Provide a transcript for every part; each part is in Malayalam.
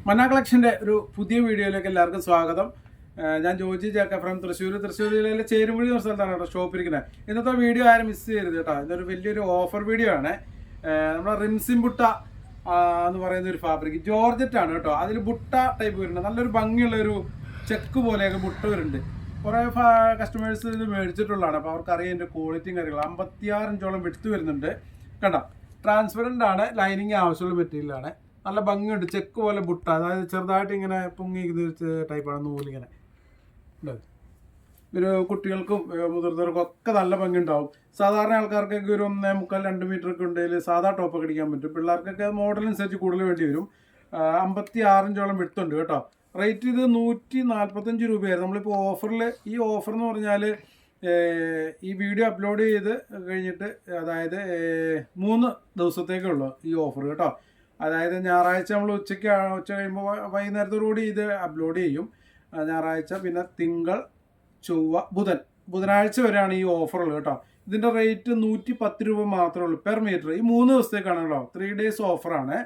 മന്ന കളക്ഷൻ്റെ ഒരു പുതിയ വീഡിയോയിലേക്ക് എല്ലാവർക്കും സ്വാഗതം. ഞാൻ ജോജി ജാക്ക ഫ്രം തൃശ്ശൂർ ജില്ലയിലെ ചേരുംകുഴി എന്ന സ്ഥലത്താണ് കേട്ടോ ഷോപ്പിരിക്കുന്നത്. ഇന്നത്തെ വീഡിയോ ആരും മിസ് ചെയ്യരുത് കേട്ടോ. ഇതൊരു വലിയൊരു ഓഫർ വീഡിയോ ആണ്. നമ്മുടെ റിംസിം ബുട്ട എന്ന് പറയുന്ന ഒരു ഫാബ്രിക് ജോർജറ്റ് ആണ് കേട്ടോ. അതിൽ ബുട്ട ടൈപ്പ് വരുന്നുണ്ട്. നല്ലൊരു ഭംഗിയുള്ളൊരു ചെക്ക് പോലെയൊക്കെ ബുട്ട വരുന്നുണ്ട്. കുറേ കസ്റ്റമേഴ്സ് ഇത് മേടിച്ചിട്ടുള്ളതാണ്. അപ്പോൾ അവർക്കറിയാം എൻ്റെ ക്വാളിറ്റിയും കാര്യങ്ങളും. 56 ഇഞ്ചോളം വിട്ട് വരുന്നുണ്ട് കണ്ടോ. ട്രാൻസ്പെറൻ്റ് ആണ്, ലൈനിങ് ആവശ്യമുള്ള മെറ്റീരിയലാണ്. നല്ല ഭംഗിയുണ്ട്, ചെക്ക് പോലെ ബുട്ട, അതായത് ചെറുതായിട്ട് ഇങ്ങനെ പൊങ്ങി ടൈപ്പാണ് നൂലിങ്ങനെ. ഒരു കുട്ടികൾക്കും മുതിർന്നവർക്കും ഒക്കെ നല്ല ഭംഗി ഉണ്ടാവും. സാധാരണ ആൾക്കാർക്കൊക്കെ ഒരു 1.25-2 മീറ്ററൊക്കെ ഉണ്ടെങ്കിൽ സാധാ ടോപ്പൊക്കെ അടിക്കാൻ പറ്റും. പിള്ളേർക്കൊക്കെ മോഡലനുസരിച്ച് കൂടുതൽ വേണ്ടി വരും. 56 ഇഞ്ചോളം വിട്ടുണ്ട് കേട്ടോ. റേറ്റ് ഇത് 145 രൂപയായിരുന്നു. നമ്മളിപ്പോൾ ഓഫറിൽ, ഈ ഓഫർ എന്ന് പറഞ്ഞാൽ ഈ വീഡിയോ അപ്ലോഡ് ചെയ്ത് കഴിഞ്ഞിട്ട്, അതായത് 3 ദിവസത്തേക്കുള്ളൂ ഈ ഓഫർ കേട്ടോ. അതായത് ഞായറാഴ്ച നമ്മൾ ഉച്ച കഴിയുമ്പോൾ വൈകുന്നേരത്തോടുകൂടി ഇത് അപ്ലോഡ് ചെയ്യും. ഞായറാഴ്ച, പിന്നെ തിങ്കൾ, ചൊവ്വ, ബുധനാഴ്ച വരെയാണ് ഈ ഓഫറുള്ളത് കേട്ടോ. ഇതിൻ്റെ റേറ്റ് 110 രൂപ മാത്രമേ ഉള്ളൂ പെർ മീറ്റർ. ഈ 3 ദിവസത്തേക്കാണ് കേട്ടോ. 3 ഡേയ്സ് ഓഫറാണ്.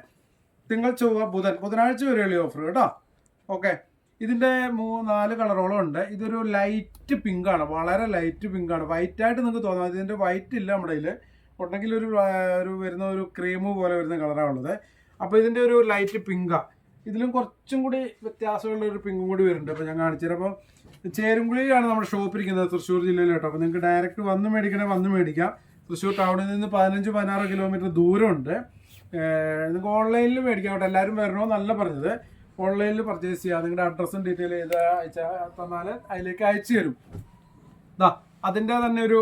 തിങ്കൾ, ചൊവ്വ, ബുധനാഴ്ച വരെയുള്ള ഓഫർ കേട്ടോ. ഓക്കെ, ഇതിൻ്റെ 4 കളറോളം ഉണ്ട്. ഇതൊരു ലൈറ്റ് പിങ്കാണ്, വളരെ ലൈറ്റ് പിങ്കാണ്. വൈറ്റായിട്ട് നിങ്ങൾക്ക് തോന്നാം. ഇതിൻ്റെ വൈറ്റ് ഇല്ല നമ്മുടെ കയ്യിൽ. ഉണ്ടെങ്കിൽ ഒരു വരുന്ന ഒരു ക്രീം പോലെ വരുന്ന കളറാണ് ഉള്ളത്. അപ്പോൾ ഇതിൻ്റെ ഒരു ലൈറ്റ് പിങ്കാണ്. ഇതിലും കുറച്ചും കൂടി വ്യത്യാസമുള്ള ഒരു പിങ്കും കൂടി വരുന്നുണ്ട്. അപ്പോൾ ഞാൻ കാണിച്ചു തരാം. അപ്പോൾ ചേരുംകുഴിയിലാണ് നമ്മുടെ ഷോപ്പ് ഇരിക്കുന്നത്, തൃശ്ശൂർ ജില്ലയിൽ കേട്ടോ. അപ്പോൾ നിങ്ങൾക്ക് ഡയറക്റ്റ് വന്ന് മേടിക്കാം. തൃശ്ശൂർ ടൗണിൽ നിന്ന് 15-16 കിലോമീറ്റർ ദൂരമുണ്ട്. നിങ്ങൾക്ക് ഓൺലൈനിൽ മേടിക്കാം കേട്ടോ. എല്ലാവരും വരണമെന്നല്ല പറഞ്ഞത്, ഓൺലൈനിൽ പർച്ചേസ് ചെയ്യാം. നിങ്ങളുടെ അഡ്രസ്സും ഡീറ്റെയിൽ ചെയ്ത് തന്നാൽ അതിലേക്ക് അയച്ചു തരും. അതിൻ്റെ തന്നെ ഒരു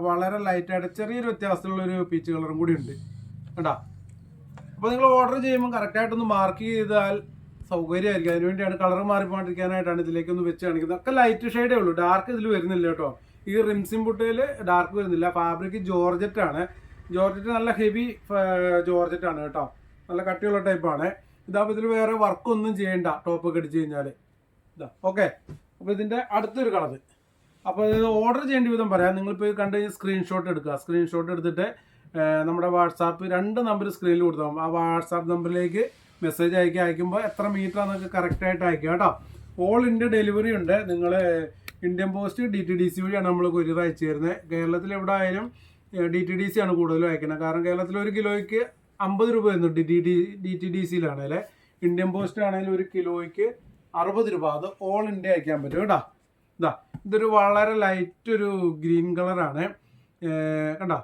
വളരെ ലൈറ്റായിട്ട് ചെറിയൊരു വ്യത്യാസത്തിലുള്ളൊരു പീച്ച് കളറും കൂടി ഉണ്ട് കേട്ടോ. അപ്പോൾ നിങ്ങൾ ഓർഡർ ചെയ്യുമ്പോൾ കറക്റ്റായിട്ടൊന്ന് മാർക്ക് ചെയ്താൽ സൗകര്യമായിരിക്കും. അതിനുവേണ്ടിയാണ് കളർ മാറിപ്പോണ്ടിരിക്കാനായിട്ടാണ് ഇതിലേക്കൊന്ന് വെച്ച് കാണിക്കുന്നത്. ഒക്കെ ലൈറ്റ് ഷെയ്ഡേ ഉള്ളൂ, ഡാർക്ക് ഇതിൽ വരുന്നില്ല കേട്ടോ. ഈ റിംസിം ബുട്ടയിൽ ഡാർക്ക് വരുന്നില്ല. ഫാബ്രിക് ജോർജറ്റ് ആണ്. ജോർജറ്റ് നല്ല ഹെവി ജോർജറ്റ് ആണ് കേട്ടോ. നല്ല കട്ടിയുള്ള ടൈപ്പാണ്. ഇതാകുമ്പോൾ ഇതിൽ വേറെ വർക്കൊന്നും ചെയ്യണ്ട ടോപ്പൊക്കെ അടിച്ച് കഴിഞ്ഞാൽ. ഓക്കെ, അപ്പോൾ ഇതിൻ്റെ അടുത്തൊരു കളർ. അപ്പോൾ ഇത് ഓർഡർ ചെയ്യേണ്ട വിധം പറയാം. നിങ്ങളിപ്പോൾ കണ്ടു കഴിഞ്ഞാൽ സ്ക്രീൻഷോട്ട് എടുക്കുക. സ്ക്രീൻഷോട്ട് എടുത്തിട്ട് നമ്മുടെ വാട്സാപ്പ് 2 നമ്പർ സ്ക്രീനിൽ കൊടുത്താൽ ആ വാട്സാപ്പ് നമ്പറിലേക്ക് മെസ്സേജ് അയക്കുമ്പോൾ എത്ര മീറ്റർ ആണെന്നൊക്കെ കറക്റ്റായിട്ട് അയക്കുക കേട്ടോ. ഓൾ ഇന്ത്യ ഡെലിവറി ഉണ്ട്. നിങ്ങൾ ഇന്ത്യൻ പോസ്റ്റ് DTDC വഴിയാണ് നമ്മൾ കൊറിയർ അയച്ചു തരുന്നത്. കേരളത്തിൽ എവിടെ ആയാലും DTDC ആണ് കൂടുതലും അയക്കുന്നത്. കാരണം കേരളത്തിൽ 1 കിലോയ്ക്ക് 50 രൂപ വരുന്നുണ്ട് DTDCയിലാണല്ലേ. ഇന്ത്യൻ പോസ്റ്റ് ആണെങ്കിലും 1 കിലോയ്ക്ക് 60 രൂപ. അത് ഓൾ ഇന്ത്യ അയക്കാൻ പറ്റും കേട്ടോ. ഇതൊരു വളരെ ലൈറ്റ് ഒരു ഗ്രീൻ കളറാണ് കണ്ടോ.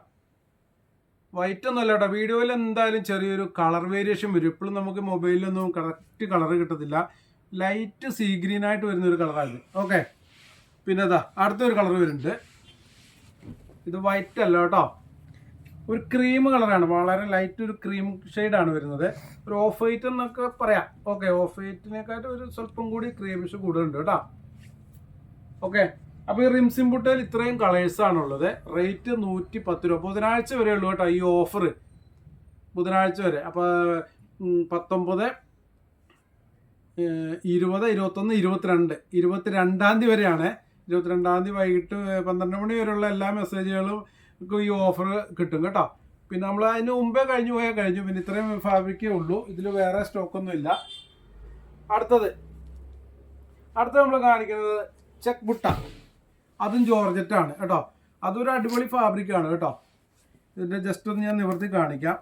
വൈറ്റ് ഒന്നും അല്ല കേട്ടോ. വീഡിയോയിൽ എന്തായാലും ചെറിയൊരു കളർ വേരിയേഷൻ വരും. ഇപ്പോഴും നമുക്ക് മൊബൈലിലൊന്നും കറക്റ്റ് കളർ കിട്ടത്തില്ല. ലൈറ്റ് സീ ഗ്രീൻ ആയിട്ട് വരുന്നൊരു കളറാണ്. ഓക്കെ, പിന്നെ അടുത്തൊരു കളർ വരുന്നുണ്ട്. ഇത് വൈറ്റ് അല്ല കേട്ടോ, ഒരു ക്രീം കളറാണ്. വളരെ ലൈറ്റ് ഒരു ക്രീം ഷെയ്ഡാണ് വരുന്നത്. ഒരു ഓഫ് വൈറ്റ് എന്നൊക്കെ പറയാം. ഓക്കെ, ഓഫ് വൈറ്റിനെക്കാട്ടും ഒരു സ്വല്പം കൂടി ക്രീമിഷ് കൂടുതലുണ്ട് കേട്ടോ. ഓക്കെ, അപ്പോൾ ഈ റിംസിം ബുട്ടയിൽ ഇത്രയും കളേഴ്സാണുള്ളത്. റേറ്റ് 110 രൂപ. ബുധനാഴ്ച വരെ ഉള്ളൂ കേട്ടോ ഈ ഓഫർ, ബുധനാഴ്ച വരെ. അപ്പോൾ 19, 20, 21, 22 തീയതി വരെയാണ്. 22 തീയതി വൈകിട്ട് 12 മണി വരെയുള്ള എല്ലാ മെസ്സേജുകളും ഈ ഓഫർ കിട്ടും കേട്ടോ. പിന്നെ നമ്മൾ അതിന് മുമ്പേ കഴിഞ്ഞു. പിന്നെ ഇത്രയും ഫാബ്രിക്കേ ഉള്ളൂ. ഇതിൽ വേറെ സ്റ്റോക്കൊന്നും ഇല്ല. അടുത്തത് നമ്മൾ കാണിക്കുന്നത് ചെക്ക് ബുട്ട. അതും ജോർജറ്റാണ് കേട്ടോ. അതൊരു അടിപൊളി ഫാബ്രിക്കാണ് കേട്ടോ. ഇതിൻ്റെ ജസ്റ്റ് ഒന്ന് ഞാൻ നിവർത്തി കാണിക്കാം.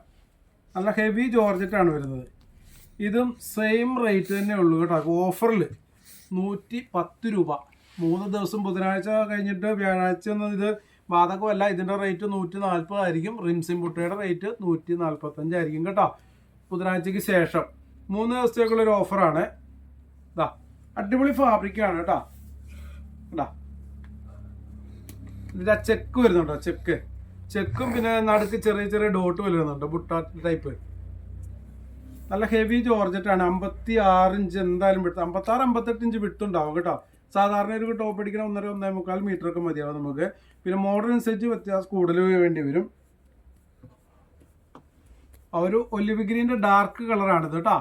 നല്ല ഹെവി ജോർജറ്റാണ് വരുന്നത്. ഇതും സെയിം റേറ്റ് തന്നെ ഉള്ളൂ കേട്ടോ. ഓഫറിൽ 110 രൂപ. 3 ദിവസം, ബുധനാഴ്ച കഴിഞ്ഞിട്ട് വ്യാഴാഴ്ച ഒന്നും ഇത് ബാധകമല്ല. ഇതിൻ്റെ റേറ്റ് 140 ആയിരിക്കും. റിംസിം ബുട്ടയുടെ റേറ്റ് 145 ആയിരിക്കും കേട്ടോ. ബുധനാഴ്ചയ്ക്ക് ശേഷം 3 ദിവസത്തേക്കുള്ളൊരു ഓഫറാണ്. അടിപൊളി ഫാബ്രിക്കാണ് കേട്ടോ. ഇതിൻ്റെ ചെക്ക് വരുന്നുണ്ടോ, ചെക്കും പിന്നെ നടുക്ക് ചെറിയ ഡോട്ട് വരുന്നുണ്ട്. ബുട്ട ടൈപ്പ് നല്ല ഹെവി ജോർജറ്റാണ്. 56 ഇഞ്ച് എന്തായാലും വിട്ട്, 56-58 ഇഞ്ച് വിട്ടുണ്ടാവും കേട്ടോ. സാധാരണ ഒരു ടോപ്പ് അടിക്കുന്ന 1.5-1.25 മീറ്ററൊക്കെ മതിയാവും നമുക്ക്. പിന്നെ മോഡൽ അനുസരിച്ച് വ്യത്യാസം കൂടുതൽ വേണ്ടി വരും. ഒരു ഒലിവ് ഗ്രീൻ്റെ ഡാർക്ക് കളറാണിത് കേട്ടോ.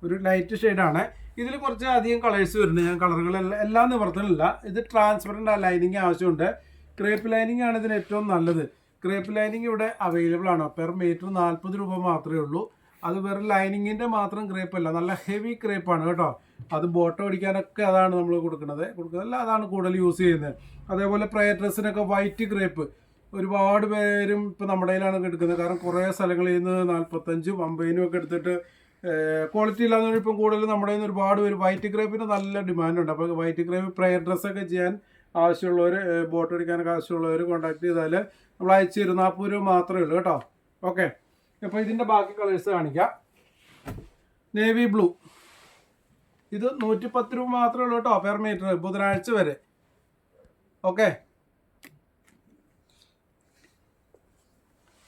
ഒരു ലൈറ്റ് ഷെയ്ഡാണ്. ഇതിൽ കുറച്ച് അധികം കളേഴ്സ് വരുന്നുണ്ട്. ഞാൻ കളറുകളെല്ലാം നിവർത്തനില്ല. ഇത് ട്രാൻസ്പെറൻ്റ് ലൈനിങ് ആവശ്യമുണ്ട്. ക്രേപ്പ് ലൈനിങ് ആണ് ഇതിന് ഏറ്റവും നല്ലത്. ക്രേപ്പ് ലൈനിങ് ഇവിടെ അവൈലബിൾ ആണ്. പെർ മീറ്റർ 40 രൂപ മാത്രമേ ഉള്ളൂ. അത് വെറും ലൈനിങ്ങിൻ്റെ മാത്രം ക്രേപ്പ് അല്ല, നല്ല ഹെവി ക്രേപ്പാണ് കേട്ടോ. അത് ബോട്ടം അടിക്കാനൊക്കെ അതാണ് നമ്മൾ കൊടുക്കുന്നതല്ല, അതാണ് കൂടുതൽ യൂസ് ചെയ്യുന്നത്. അതേപോലെ പ്രയർ ഡ്രസ്സിനൊക്കെ വൈറ്റ് ക്രേപ്പ് ഒരുപാട് പേരും ഇപ്പം നമ്മുടെ കയ്യിലാണ് എടുക്കുന്നത്. കാരണം കുറേ സ്ഥലങ്ങളിൽ നിന്ന് 45-ഉം 50-നും ഒക്കെ എടുത്തിട്ട് ക്വാളിറ്റി ഇല്ലാതെ ഇപ്പം കൂടുതൽ നമ്മുടെ കയ്യിൽ നിന്ന് ഒരുപാട് പേര് വൈറ്റ് ക്രേപ്പിന് നല്ല ഡിമാൻഡുണ്ട്. അപ്പോൾ വൈറ്റ് ക്രേപ്പ് പ്രയർ ഡ്രസ്സൊക്കെ ചെയ്യാൻ ആവശ്യമുള്ളവർ, ബോട്ട് അടിക്കാനൊക്കെ ആവശ്യമുള്ളവർ കോൺടാക്ട് ചെയ്താൽ നമ്മൾ അയച്ചു തരും. 40 രൂപ മാത്രമേ ഉള്ളൂ കേട്ടോ. ഓക്കെ, അപ്പോൾ ഇതിൻ്റെ ബാക്കി കളേഴ്സ് കാണിക്കാം. നേവി ബ്ലൂ, ഇത് 110 രൂപ മാത്രമേ ഉള്ളൂ കേട്ടോ പെർ മീറ്റർ, ബുധനാഴ്ച വരെ. ഓക്കെ,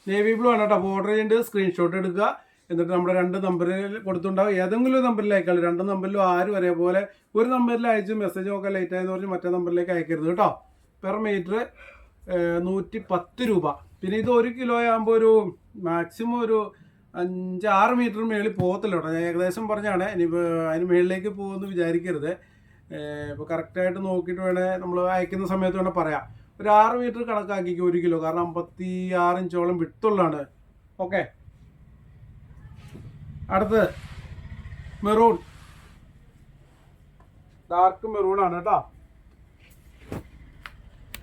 നേവി ബ്ലൂ ആണ് കേട്ടോ. ഓർഡർ ചെയ്യേണ്ടത് സ്ക്രീൻഷോട്ട് എടുക്കുക, എന്നിട്ട് നമ്മുടെ 2 നമ്പറിൽ കൊടുത്തുണ്ടാവും. ഏതെങ്കിലും നമ്പറിലേക്കാൾ 2 നമ്പറിലും ആരും ഒരേപോലെ ഒരു നമ്പറിൽ അയച്ച് മെസ്സേജ് ഒക്കെ ലേറ്റ് ആയെന്ന് പറഞ്ഞ് മറ്റേ നമ്പറിലേക്ക് അയക്കരുത് കേട്ടോ. പെർ മീറ്റർ 110 രൂപ. പിന്നെ ഇത് 1 കിലോ ആകുമ്പോൾ ഒരു മാക്സിമം ഒരു 5-6 മീറ്റർ മേളിൽ പോകത്തില്ല കേട്ടോ. ഞാൻ ഏകദേശം പറഞ്ഞാണ്, ഇനിയിപ്പോൾ അതിന് മേളിലേക്ക് പോകുമെന്ന് വിചാരിക്കരുത്. ഇപ്പോൾ കറക്റ്റായിട്ട് നോക്കിയിട്ട് വേണേൽ നമ്മൾ അയക്കുന്ന സമയത്ത് വേണേൽ പറയാം. ഒരു 6 മീറ്റർ കണക്കാക്കിക്കും 1 കിലോ, കാരണം 56 ഇഞ്ചോളം വിട്ടുള്ളതാണ്. ഓക്കെ, അടുത്ത് മെറൂൺ, ഡാർക്ക് മെറൂൺ ആണ് കേട്ടോ.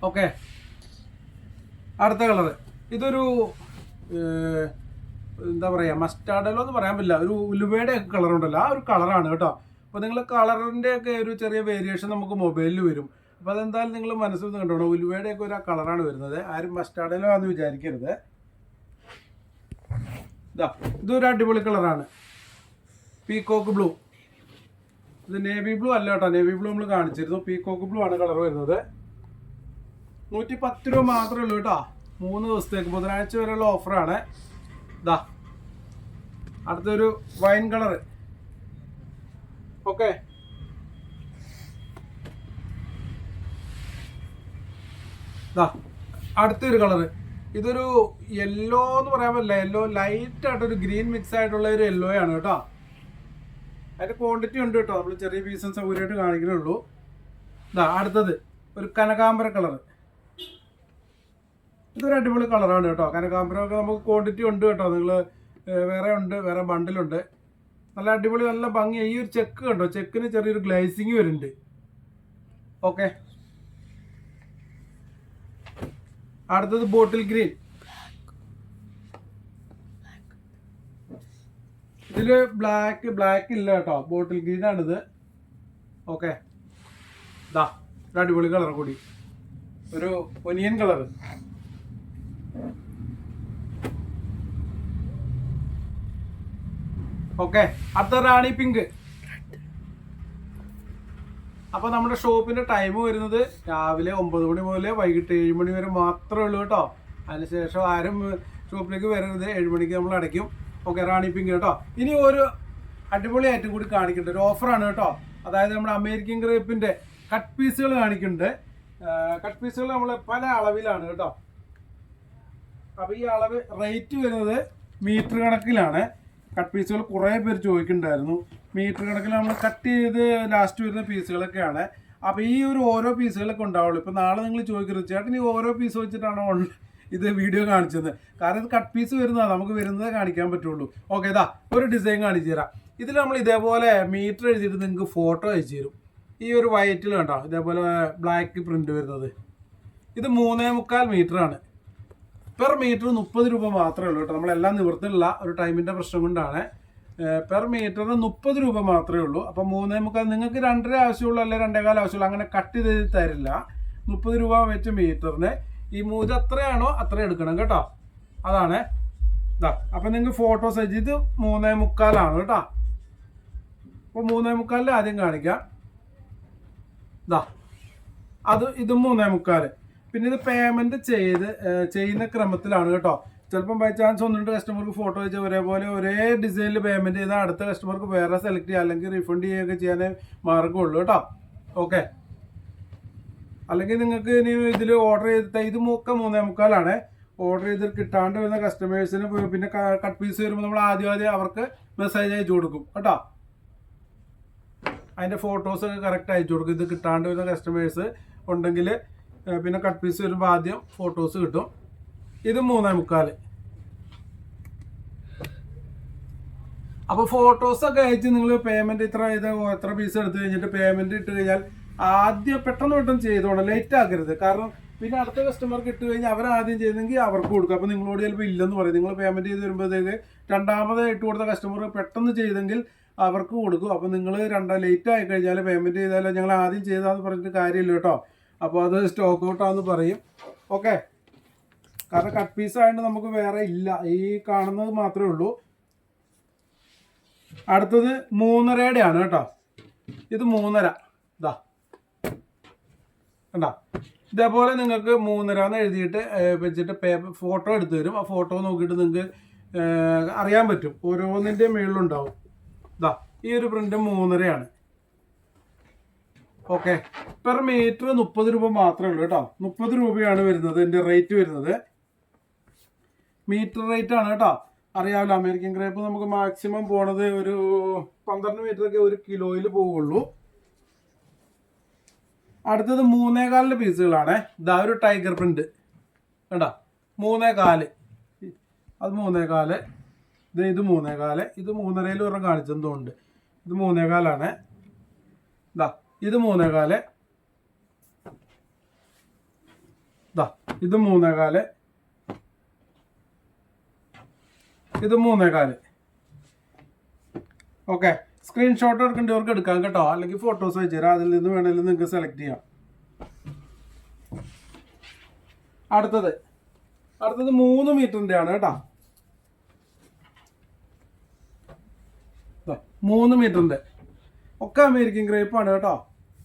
ഓക്കെ, അടുത്ത കളറ് ഇതൊരു എന്താ പറയുക, മസ്റ്റാർഡല്ലോ എന്ന് പറയാൻ പറ്റില്ല, ഒരു ഉലുവയുടെ ഒക്കെ കളറുണ്ടല്ലോ, ആ ഒരു കളറാണ് കേട്ടോ. അപ്പോൾ നിങ്ങൾ കളറിൻ്റെ ഒക്കെ ഒരു ചെറിയ വേരിയേഷൻ നമുക്ക് മൊബൈലിൽ വരും. അപ്പോൾ അതെന്തായാലും നിങ്ങൾ മനസ്സിൽ നിന്ന് കണ്ടോണം, ഉലുവയുടെ ഒക്കെ ഒരു കളറാണ് വരുന്നത്. ആരും മസ്റ്റാർഡല്ലോ ആണെന്ന് വിചാരിക്കരുത്. ഇതൊരു അടിപൊളി കളറാണ്, പീകോക്ക് ബ്ലൂ. ഇത് നേവി ബ്ലൂ അല്ല കേട്ടോ, നേവി ബ്ലൂ നമ്മൾ കാണിച്ചിരുന്നു. പീകോക്ക് ബ്ലൂ ആണ് കളർ വരുന്നത്. 110 രൂപ മാത്രമേ ഉള്ളൂ കേട്ടോ, 3 ദിവസത്തേക്ക്, ബുധനാഴ്ച വരെയുള്ള ഓഫറാണ്. ഇതാ അടുത്തൊരു വൈൻ കളറ്. ഓക്കെ, അടുത്തൊരു കളറ്, ഇതൊരു യെല്ലോ എന്ന് പറയാൻ പറ്റില്ല, യെല്ലോ ലൈറ്റ് ആയിട്ടൊരു ഗ്രീൻ മിക്സ് ആയിട്ടുള്ള ഒരു യെല്ലോ ആണ് കേട്ടോ. അതിൻ്റെ ക്വാണ്ടിറ്റി ഉണ്ട് കേട്ടോ, നമ്മൾ ചെറിയ പീസും സൗകര്യമായിട്ട് കാണിക്കുന്നുള്ളൂ. അടുത്തത് ഒരു കനകാംബര കളറ്. ഇതൊരു അടിപൊളി കളറാണ് കേട്ടോ. കനകാംബരമൊക്കെ നമുക്ക് ക്വാണ്ടിറ്റി ഉണ്ട് കേട്ടോ. നിങ്ങൾ വേറെ ബണ്ടിലുണ്ട്. നല്ല അടിപൊളി, നല്ല ഭംഗി. ഈ ഒരു ചെക്ക് കണ്ടോ, ചെക്കിന് ചെറിയൊരു ഗ്ലേസിങ് വരുന്നുണ്ട്. ഓക്കെ, അടുത്തത് ബോട്ടിൽ ഗ്രീൻ. ഇതില് ബ്ലാക്ക് ഇല്ല കേട്ടോ, ബോട്ടിൽ ഗ്രീൻ ആണിത്. ഓക്കെ, അടിപൊളി കളർ കൂടി, ഒരു ഒനിയൻ കളർ. ഓക്കെ, അടുത്ത റാണി പിങ്ക്. അപ്പോൾ നമ്മുടെ ഷോപ്പിന്റെ ടൈം വരുന്നത് രാവിലെ 9 മണി മുതൽ വൈകിട്ട് 7 മണി വരെ മാത്രമേ ഉള്ളൂ കേട്ടോ. അതിനുശേഷം ആരും ഷോപ്പിലേക്ക് വരരുത്, 7 മണിക്ക് നമ്മൾ അടയ്ക്കും. ഓക്കെ, റാണി പിങ്ക് കേട്ടോ. ഇനി ഒരു അടിപൊളി ഐറ്റം കൂടി കാണിക്കുന്നുണ്ട്, ഒരു ഓഫറാണ് കേട്ടോ. അതായത് നമ്മുടെ അമേരിക്കൻ ഗ്രേപ്പിന്റെ കട്ട് പീസുകൾ കാണിക്കുന്നുണ്ട്. കട്ട് പീസുകൾ നമ്മൾ പല അളവിലാണ് കേട്ടോ. അപ്പോൾ ഈ അളവ് റേറ്റ് വരുന്നത് മീറ്റർ കണക്കിലാണ്. കട്ട് പീസുകൾ കുറേ പേര് ചോദിക്കുന്നുണ്ടായിരുന്നു. മീറ്റർ കണക്കിൽ നമ്മൾ കട്ട് ചെയ്ത് ലാസ്റ്റ് വരുന്ന പീസുകളൊക്കെയാണ്. അപ്പോൾ ഈ ഒരു ഓരോ പീസുകളൊക്കെ ഉണ്ടാവുള്ളൂ. ഇപ്പോൾ നാളെ നിങ്ങൾ ചോദിക്കരുത് ചേട്ടൻ ഈ ഓരോ പീസ് വെച്ചിട്ടാണോ ഇത് വീഡിയോ കാണിച്ചത്, കാരണം ഇത് കട്ട് പീസ് വരുന്നതാണ്, നമുക്ക് വരുന്നതേ കാണിക്കാൻ പറ്റുള്ളൂ. ഓക്കെ, ഒരു ഡിസൈൻ കാണിച്ചു തരാം. ഇതിൽ നമ്മൾ ഇതേപോലെ മീറ്റർ എഴുതിയിട്ട് നിങ്ങൾക്ക് ഫോട്ടോ അയച്ചു തരും. ഈ ഒരു വൈറ്റിൽ കണ്ടോ, ഇതേപോലെ ബ്ലാക്ക് പ്രിന്റ് വരുന്നത്. ഇത് 3.25 മീറ്ററാണ്. പെർ മീറ്റർ 30 രൂപ മാത്രമേ ഉള്ളൂ കേട്ടോ. നമ്മളെല്ലാം നിവർത്തില്ല, ഒരു ടൈമിൻ്റെ പ്രശ്നം കൊണ്ടാണ്. പെർ മീറ്ററിന് 30 രൂപ മാത്രമേ ഉള്ളൂ. അപ്പം 3.25 നിങ്ങൾക്ക് 2.5 ആവശ്യമുള്ളൂ, അല്ലെങ്കിൽ 2.25 ആവശ്യമുള്ളൂ, അങ്ങനെ കട്ട് ചെയ്ത് തരില്ല. 30 രൂപ വെച്ച് മീറ്ററിന് ഈ മൂജ് എത്രയാണോ അത്ര എടുക്കണം കേട്ടോ. അതാണ് അപ്പം നിങ്ങൾക്ക് ഫോട്ടോസ് അയച്ച്. ഇത് 3.25 കേട്ടോ. അപ്പോൾ 3.25 ആദ്യം കാണിക്കാം. ഇത് 3.25. പിന്നെ ഇത് പേയ്മെന്റ് ചെയ്യുന്ന ക്രമത്തിലാണ് കേട്ടോ. ചിലപ്പം ബൈ ചാൻസ് 1-2 കസ്റ്റമർക്ക് ഫോട്ടോ വെച്ചാൽ ഒരേ ഡിസൈനിൽ പേയ്മെന്റ് ചെയ്താൽ അടുത്ത കസ്റ്റമർക്ക് വേറെ സെലക്ട് ചെയ്യുക, അല്ലെങ്കിൽ റീഫണ്ട് ചെയ്യുകയൊക്കെ ചെയ്യാനേ മാർഗമുള്ളൂ കേട്ടോ. ഓക്കെ, അല്ലെങ്കിൽ നിങ്ങൾക്ക് ഇനി ഇതിൽ ഓർഡർ ചെയ്ത് ഇത് 3.25 ഓർഡർ ചെയ്ത് കിട്ടാണ്ട് വരുന്ന കസ്റ്റമേഴ്സിന് പിന്നെ കട്ട് പീസ് വരുമ്പോൾ നമ്മൾ ആദ്യം അവർക്ക് മെസ്സേജ് അയച്ചു കൊടുക്കും കേട്ടോ. അതിൻ്റെ ഫോട്ടോസൊക്കെ കറക്റ്റ് അയച്ചു കൊടുക്കും. ഇത് കിട്ടാണ്ട് വരുന്ന കസ്റ്റമേഴ്സ് ഉണ്ടെങ്കിൽ പിന്നെ കട്ട് പീസ് വരുമ്പോൾ ആദ്യം ഫോട്ടോസ് കിട്ടും. ഇത് 3.25. അപ്പോൾ ഫോട്ടോസൊക്കെ അയച്ച് നിങ്ങൾ പേയ്മെന്റ് എത്ര പീസ് എടുത്തു കഴിഞ്ഞിട്ട് പേയ്മെന്റ് ഇട്ട് കഴിഞ്ഞാൽ ആദ്യം പെട്ടെന്ന് ചെയ്തോണം, ലേറ്റ് ആക്കരുത്. കാരണം പിന്നെ അടുത്ത കസ്റ്റമർക്ക് ഇട്ട് കഴിഞ്ഞാൽ അവർ ആദ്യം ചെയ്യുന്നെങ്കിൽ അവർക്ക് കൊടുക്കും. അപ്പോൾ നിങ്ങളോട് ചിലപ്പോൾ ഇല്ലെന്ന് പറയും. നിങ്ങൾ പേയ്മെന്റ് ചെയ്ത് വരുമ്പോഴത്തേക്ക് രണ്ടാമത് ഇട്ട് കൊടുത്ത കസ്റ്റമർ പെട്ടെന്ന് ചെയ്തെങ്കിൽ അവർക്ക് കൊടുക്കും. അപ്പോൾ നിങ്ങൾ ലേറ്റ് ആയി കഴിഞ്ഞാൽ പേയ്മെന്റ് ചെയ്താൽ ഞങ്ങൾ ആദ്യം ചെയ്താന്ന് പറഞ്ഞിട്ട് കാര്യമില്ല കേട്ടോ. അപ്പോൾ അത് സ്റ്റോക്ക് ഔട്ടാന്ന് പറയും. ഓക്കെ, കാരണം കട്ട് പീസ് ആയതുകൊണ്ട് നമുക്ക് വേറെ ഇല്ല, ഈ കാണുന്നത് മാത്രമേ ഉള്ളൂ. അടുത്തത് 3.5 ആണ് കേട്ടോ. ഇത് 3.5 ഇതാ കണ്ടാ. ഇതേപോലെ നിങ്ങൾക്ക് 3.5 എഴുതിയിട്ട് വെച്ചിട്ട് ഫോട്ടോ എടുത്തു തരും. ആ ഫോട്ടോ നോക്കിയിട്ട് നിങ്ങൾക്ക് അറിയാൻ പറ്റും, ഓരോന്നിൻ്റെ മുകളിലുണ്ടാവും. ഇതാ ഈ ഒരു പ്രിന്റ് 3.5 ആണ്. ഓക്കെ, പെർ മീറ്റർ 30 രൂപ മാത്രമേ ഉള്ളൂ കേട്ടോ. 30 രൂപയാണ് വരുന്നത് എൻ്റെ റേറ്റ് വരുന്നത്. മീറ്റർ റേറ്റ് ആണ് കേട്ടോ. അറിയാമല്ലോ, അമേരിക്കൻ ക്രേപ്പ് നമുക്ക് മാക്സിമം പോണത് ഒരു 12 മീറ്ററൊക്കെ 1 കിലോയിൽ പോവുള്ളൂ. അടുത്തത് 3.25 പീസുകളാണ്. ഇതാ ഒരു ടൈഗർ പ്രിന്റ് കേട്ടോ, 3.25. അത് 3.25. ഇത് 3.25. ഇത് 3.5 ഒരെണ്ണം കാണിച്ചെന്തോണ്ട്. ഇത് 3.25 ആണ്. ഇതാ ഇത് 3.25. ഇതാ ഇത് 3.25. ഇത് 3.25. ഓക്കെ, സ്ക്രീൻഷോട്ട് എടുക്കേണ്ടവർക്ക് എടുക്കാം കേട്ടോ, അല്ലെങ്കിൽ ഫോട്ടോസ് അയച്ചു തരാം. അതിൽ നിന്ന് വേണമെങ്കിൽ നിങ്ങൾക്ക് സെലക്ട് ചെയ്യാം. അടുത്തത് 3 മീറ്ററിന്റെ ആണ് കേട്ടോ. 3 മീറ്ററിന്റെ ഒക്കെ അമേരിക്കൻ ഗ്രേപ്പ് ആണ് കേട്ടോ.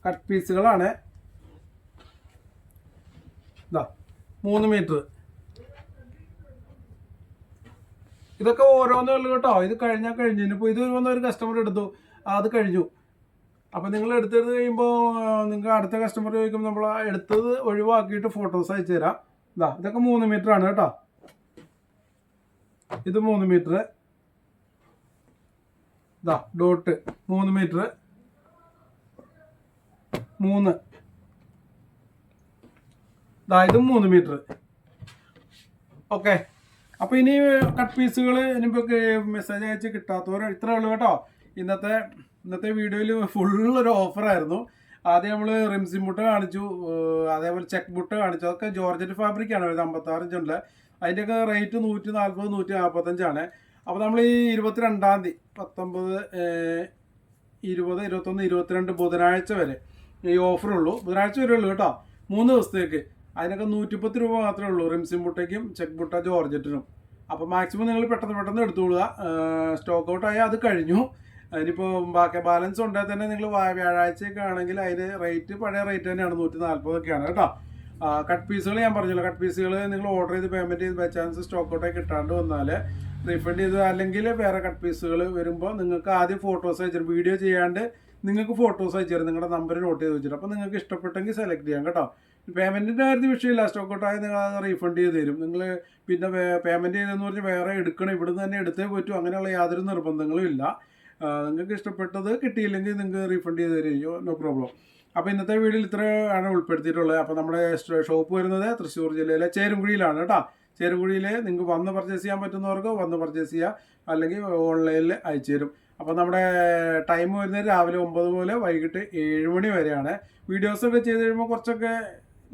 കട്ട് പീസുകളാണ്. 3 മീറ്റർ. ഇതൊക്കെ ഓരോന്നേ ഉള്ളൂ കേട്ടോ. ഇത് കഴിഞ്ഞു. ഇപ്പോൾ ഇത് ഒരു കസ്റ്റമർ എടുത്തു, അത് കഴിഞ്ഞു. അപ്പം നിങ്ങൾ എടുത്തത് കഴിയുമ്പോൾ നിങ്ങൾക്ക് അടുത്ത കസ്റ്റമർ ചോദിക്കുമ്പോൾ നമ്മൾ എടുത്തത് ഒഴിവാക്കിയിട്ട് ഫോട്ടോസ് അയച്ചു തരാം. ഇതൊക്കെ 3 മീറ്റർ ആണ് കേട്ടോ. ഇത് 3 മീറ്റർ. Dot 3 metre 3. ഇതും 3 മീറ്റർ. ഓക്കെ, അപ്പോൾ ഇനി കട്ട് പീസുകൾ ഇനിയിപ്പോൾ മെസ്സേജ് അയച്ച് കിട്ടാത്തവർ ഇത്രേ ഉള്ളൂ കേട്ടോ. ഇന്നത്തെ വീഡിയോയിൽ ഫുള്ളൊരു ഓഫറായിരുന്നു. ആദ്യം നമ്മൾ റിംസിം മുട്ട കാണിച്ചു, അതേപോലെ ചെക്ക് മുട്ട കാണിച്ചു. അതൊക്കെ ജോർജറ്റ് ഫാബ്രിക്കാണ് വരുന്നത്, 56 ഇഞ്ചുണ്ട്. അതിൻ്റെയൊക്കെ റേറ്റ് 140, 145 അപ്പോൾ നമ്മൾ ഈ 22-ാം തീയതി 19, 20, 21, 22 ബുധനാഴ്ച വരെ ഈ ഓഫറുള്ളൂ. ബുധനാഴ്ച വരെ ഉള്ളൂ കേട്ടോ, 3 ദിവസത്തേക്ക്. അതിനൊക്കെ 110 രൂപ മാത്രമേ ഉള്ളൂ, റിംസിം മുട്ടയ്ക്കും ചെക്ക് മുട്ട ജോർജറ്റിനും. അപ്പോൾ മാക്സിമം നിങ്ങൾ പെട്ടെന്ന് എടുത്തുകൊള്ളുക. സ്റ്റോക്ക് ഔട്ട് ആയാൽ അത് കഴിഞ്ഞു. ഇനിയിപ്പോൾ ബാലൻസ് ഉണ്ടെങ്കിൽ തന്നെ നിങ്ങൾ വ്യാഴാഴ്ചയൊക്കെ ആണെങ്കിൽ അതിന് റേറ്റ് പഴയ റേറ്റ് തന്നെയാണ്, 140 കേട്ടോ. കട്ട് പീസുകൾ ഞാൻ പറഞ്ഞല്ലോ, കട്ട് പീസുകൾ നിങ്ങൾ ഓർഡർ ചെയ്ത് പേയ്മെൻറ്റ് ചെയ്ത് ബൈ ചാൻസ് സ്റ്റോക്ക് ഔട്ടായി കിട്ടാണ്ട് വന്നാൽ റീഫണ്ട് ചെയ്ത്, അല്ലെങ്കിൽ വേറെ കട്ട് പീസുകൾ വരുമ്പോൾ നിങ്ങൾക്ക് ആദ്യം ഫോട്ടോസ് അയച്ചു, വീഡിയോ ചെയ്യാണ്ട് നിങ്ങൾക്ക് ഫോട്ടോസ് അയച്ചു തരും, നിങ്ങളുടെ നമ്പർ നോട്ട് ചെയ്ത് വെച്ചിട്ട്. അപ്പോൾ നിങ്ങൾക്ക് ഇഷ്ടപ്പെട്ടെങ്കിൽ സെലക്ട് ചെയ്യാം കേട്ടോ. പേയ്മെൻറ്റിൻ്റെ കാര്യത്തിൽ വിഷയമില്ല, സ്റ്റോക്ക് ഔട്ടായി നിങ്ങൾ അത് റീഫണ്ട് ചെയ്ത് തരും. നിങ്ങൾ പിന്നെ പേയ്മെൻറ്റ് ചെയ്തെന്ന് പറഞ്ഞാൽ വേറെ എടുക്കണം, ഇവിടുന്ന് തന്നെ എടുത്തേ പറ്റൂ, അങ്ങനെയുള്ള യാതൊരു നിർബന്ധങ്ങളും ഇല്ല. നിങ്ങൾക്ക് ഇഷ്ടപ്പെട്ടത് കിട്ടിയില്ലെങ്കിൽ നിങ്ങൾക്ക് റീഫണ്ട് ചെയ്ത് തരുമോ, നോ പ്രോബ്ലം. അപ്പോൾ ഇന്നത്തെ വീഡിയോയിൽ ഇത്ര ആണ് ഉൾപ്പെടുത്തിയിട്ടുള്ളത്. അപ്പോൾ നമ്മുടെ ഷോപ്പ് വരുന്നത് തൃശ്ശൂർ ജില്ലയിലെ ചേരുംകുഴിയിലാണ് കേട്ടോ. ചേരുംകുഴിയിൽ നിങ്ങൾക്ക് വന്ന് പർച്ചേസ് ചെയ്യാൻ പറ്റുന്നവർക്ക് വന്ന് പർച്ചേസ് ചെയ്യുക, അല്ലെങ്കിൽ ഓൺലൈനിൽ അയച്ചു തരും. അപ്പോൾ നമ്മുടെ ടൈം വരുന്നത് രാവിലെ 9 മുതൽ വൈകിട്ട് 7 മണി വരെയാണ്. വീഡിയോസൊക്കെ ചെയ്ത് കഴിയുമ്പോൾ കുറച്ചൊക്കെ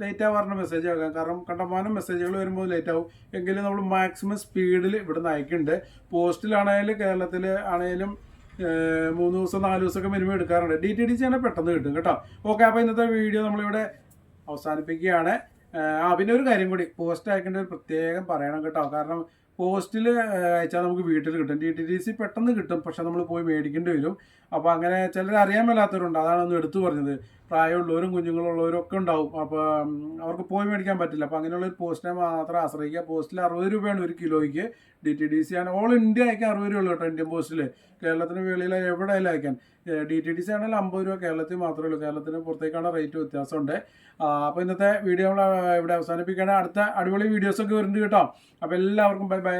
ലേറ്റ് ആവാറുണ്ട് മെസ്സേജ് ആകാം, കാരണം കണ്ടമാനം മെസ്സേജുകൾ വരുമ്പോൾ ലേറ്റ് ആവും. എങ്കിലും നമ്മൾ മാക്സിമം സ്പീഡിൽ ഇവിടെ നിന്ന് അയക്കുന്നുണ്ട്. പോസ്റ്റിലാണെങ്കിലും കേരളത്തിൽ ആണെങ്കിലും 3 ദിവസം 4 ദിവസമൊക്കെ മിനിമം എടുക്കാറുണ്ട്. DTDC ആണെങ്കിൽ പെട്ടെന്ന് കിട്ടും കേട്ടോ. ഓക്കെ, അപ്പോൾ ഇന്നത്തെ വീഡിയോ നമ്മളിവിടെ അവസാനിപ്പിക്കുകയാണ്. പിന്നെ ഒരു കാര്യം കൂടി, പോസ്റ്റ് അയക്കേണ്ട ഒരു പ്രത്യേകം പറയണം കേട്ടോ. കാരണം പോസ്റ്റിൽ അയച്ചാൽ നമുക്ക് വീട്ടിൽ കിട്ടും, DTDC പെട്ടെന്ന് കിട്ടും, പക്ഷെ നമ്മൾ പോയി മേടിക്കേണ്ടി വരും. അപ്പോൾ അങ്ങനെ ചിലർ അറിയാൻ മേലാത്തവരുണ്ട്, അതാണ് ഒന്ന് എടുത്തു പറഞ്ഞത്. പ്രായമുള്ളവരും കുഞ്ഞുങ്ങളുള്ളവരും ഒക്കെ ഉണ്ടാവും, അപ്പോൾ അവർക്ക് പോയി മേടിക്കാൻ പറ്റില്ല. അപ്പോൾ അങ്ങനെയുള്ള ഒരു പോസ്റ്റിനെ മാത്രം ആശ്രയിക്കുക. പോസ്റ്റിൽ 60 രൂപയാണ് 1 കിലോയ്ക്ക്. DTDC ആണ് ഓൾ ഇന്ത്യ അയക്കാൻ 60 രൂപ ഉള്ളൂ കേട്ടോ, ഇന്ത്യൻ പോസ്റ്റിൽ. കേരളത്തിന് വെളിയിൽ എവിടെയെങ്കിലും അയക്കാൻ. DTDC ആണെങ്കിൽ 50 രൂപ കേരളത്തിൽ മാത്രമേ ഉള്ളൂ, കേരളത്തിന് പുറത്തേക്കാണ് റേറ്റ് വ്യത്യാസമുണ്ട്. അപ്പോൾ ഇന്നത്തെ വീഡിയോ നമ്മൾ ഇവിടെ അവസാനിപ്പിക്കുകയാണ്. അടുത്ത അടിപൊളി വീഡിയോസൊക്കെ വരുന്നുണ്ട് കേട്ടോ. അപ്പോൾ എല്ലാവർക്കും ബൈ ബൈ.